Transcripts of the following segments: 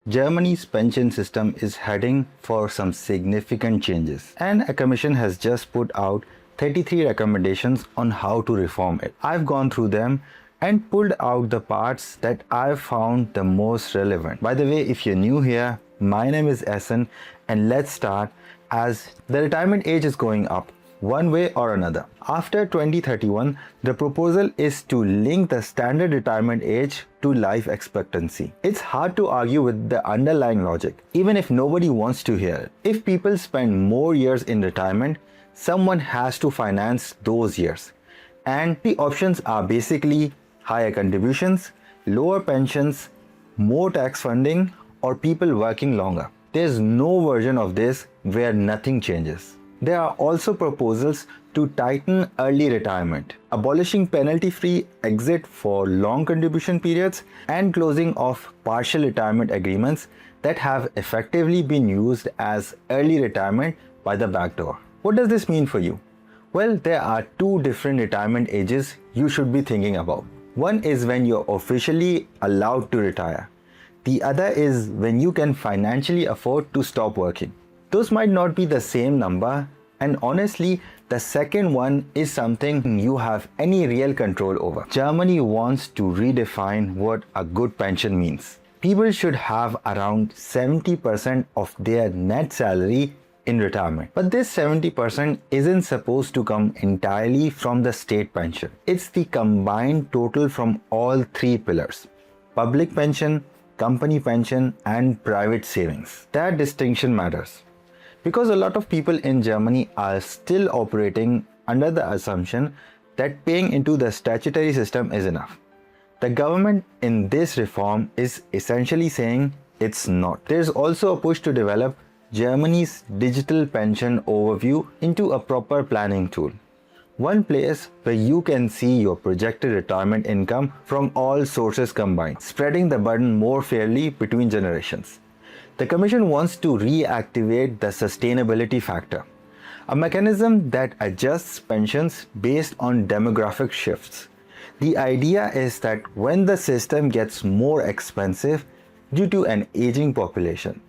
Germany's pension system is heading for some significant changes, and a commission has just put out 33 recommendations on how to reform it. I've gone through them and pulled out the parts that I've found the most relevant. By the way, if you're new here, my name is Ahsan, and let's start as the retirement age is going up one way or another. After 2031, the proposal is to link the standard retirement age to life expectancy. It's hard to argue with the underlying logic, even if nobody wants to hear it. If people spend more years in retirement, someone has to finance those years. And the options are basically higher contributions, lower pensions, more tax funding, or people working longer. There's no version of this where nothing changes. There are also proposals to tighten early retirement, abolishing penalty-free exit for long contribution periods, and closing off partial retirement agreements that have effectively been used as early retirement by the back door. What does this mean for you? Well, there are two different retirement ages you should be thinking about. One is when you're officially allowed to retire. The other is when you can financially afford to stop working. Those might not be the same number, and honestly, the second one is something you have any real control over. Germany wants to redefine what a good pension means. People should have around 70% of their net salary in retirement. But this 70% isn't supposed to come entirely from the state pension. It's the combined total from all three pillars: public pension, company pension, and private savings. That distinction matters, because a lot of people in Germany are still operating under the assumption that paying into the statutory system is enough. The government in this reform is essentially saying it's not. There's also a push to develop Germany's digital pension overview into a proper planning tool. One place where you can see your projected retirement income from all sources combined, spreading the burden more fairly between generations. The Commission wants to reactivate the sustainability factor, a mechanism that adjusts pensions based on demographic shifts. The idea is that when the system gets more expensive due to an aging population,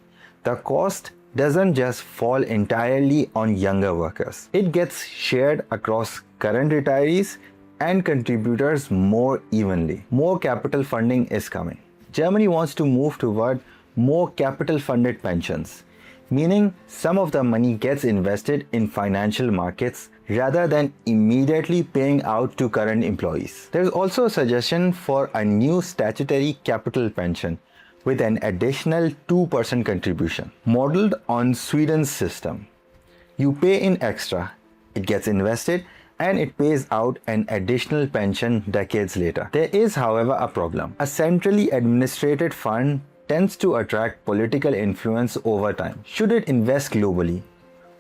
the cost doesn't just fall entirely on younger workers. It gets shared across current retirees and contributors more evenly. More capital funding is coming. Germany wants to move toward more capital funded pensions, meaning some of the money gets invested in financial markets rather than immediately paying out to current employees. There's also a suggestion for a new statutory capital pension with an additional 2% contribution, modeled on Sweden's system. You pay in extra, it gets invested, and it pays out an additional pension decades later. There is, however, a problem. A centrally administrated fund tends to attract political influence over time. Should it invest globally?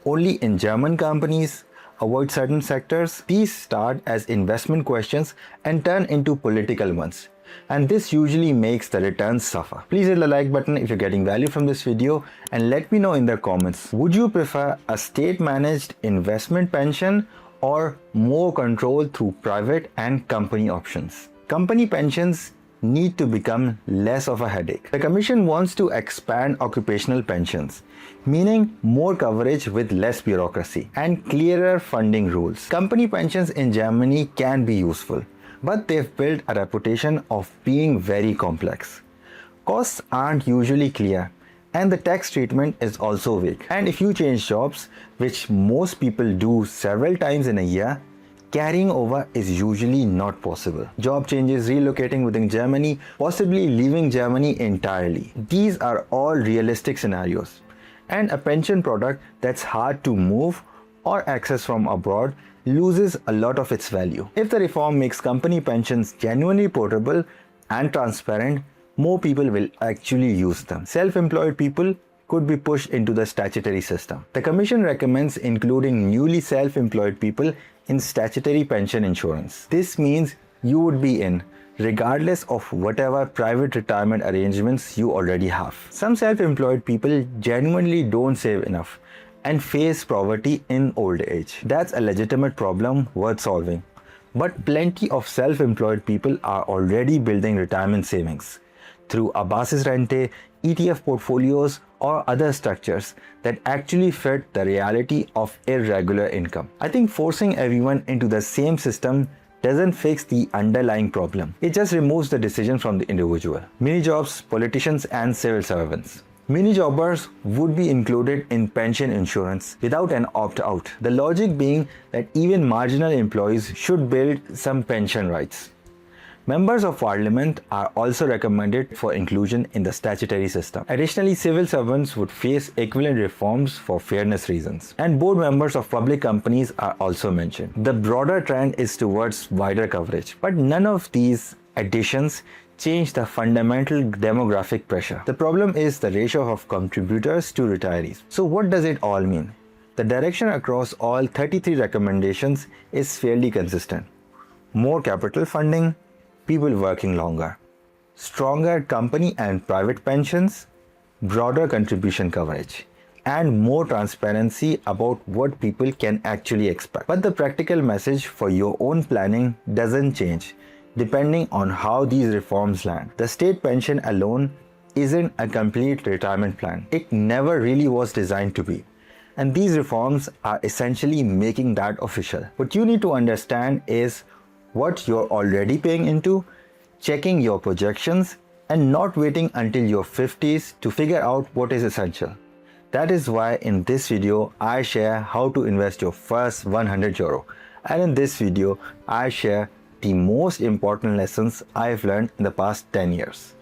Only in German companies? Avoid certain sectors? These start as investment questions and turn into political ones. And this usually makes the returns suffer. Please hit the like button if you're getting value from this video, and let me know in the comments. Would you prefer a state-managed investment pension or more control through private and company options? Company pensions need to become less of a headache. The Commission wants to expand occupational pensions, meaning more coverage with less bureaucracy and clearer funding rules. Company pensions in Germany can be useful, but they've built a reputation of being very complex. Costs aren't usually clear, and the tax treatment is also vague. And if you change jobs, which most people do several times in a year, carrying over is usually not possible. Job changes, relocating within Germany, possibly leaving Germany entirely. These are all realistic scenarios. And a pension product that's hard to move or access from abroad loses a lot of its value. If the reform makes company pensions genuinely portable and transparent, more people will actually use them. Self-employed people could be pushed into the statutory system. The Commission recommends including newly self-employed people in statutory pension insurance. This means you would be in, regardless of whatever private retirement arrangements you already have. Some self-employed people genuinely don't save enough and face poverty in old age. That's a legitimate problem worth solving. But plenty of self-employed people are already building retirement savings through a basis rente, ETF portfolios, or other structures that actually fit the reality of irregular income. I think forcing everyone into the same system doesn't fix the underlying problem. It just removes the decision from the individual. Mini jobs, politicians, and civil servants. Mini jobbers would be included in pension insurance without an opt-out. The logic being that even marginal employees should build some pension rights. Members of Parliament are also recommended for inclusion in the statutory system. Additionally, civil servants would face equivalent reforms for fairness reasons. And board members of public companies are also mentioned. The broader trend is towards wider coverage. But none of these additions change the fundamental demographic pressure. The problem is the ratio of contributors to retirees. So what does it all mean? The direction across all 33 recommendations is fairly consistent. More capital funding, people working longer, stronger company and private pensions, broader contribution coverage, and more transparency about what people can actually expect. But the practical message for your own planning doesn't change depending on how these reforms land. The state pension alone isn't a complete retirement plan. It never really was designed to be. And these reforms are essentially making that official. What you need to understand is what you're already paying into, checking your projections, and not waiting until your 50s to figure out what is essential. That is why in this video, I share how to invest your first 100 euro. And in this video, I share the most important lessons I've learned in the past 10 years.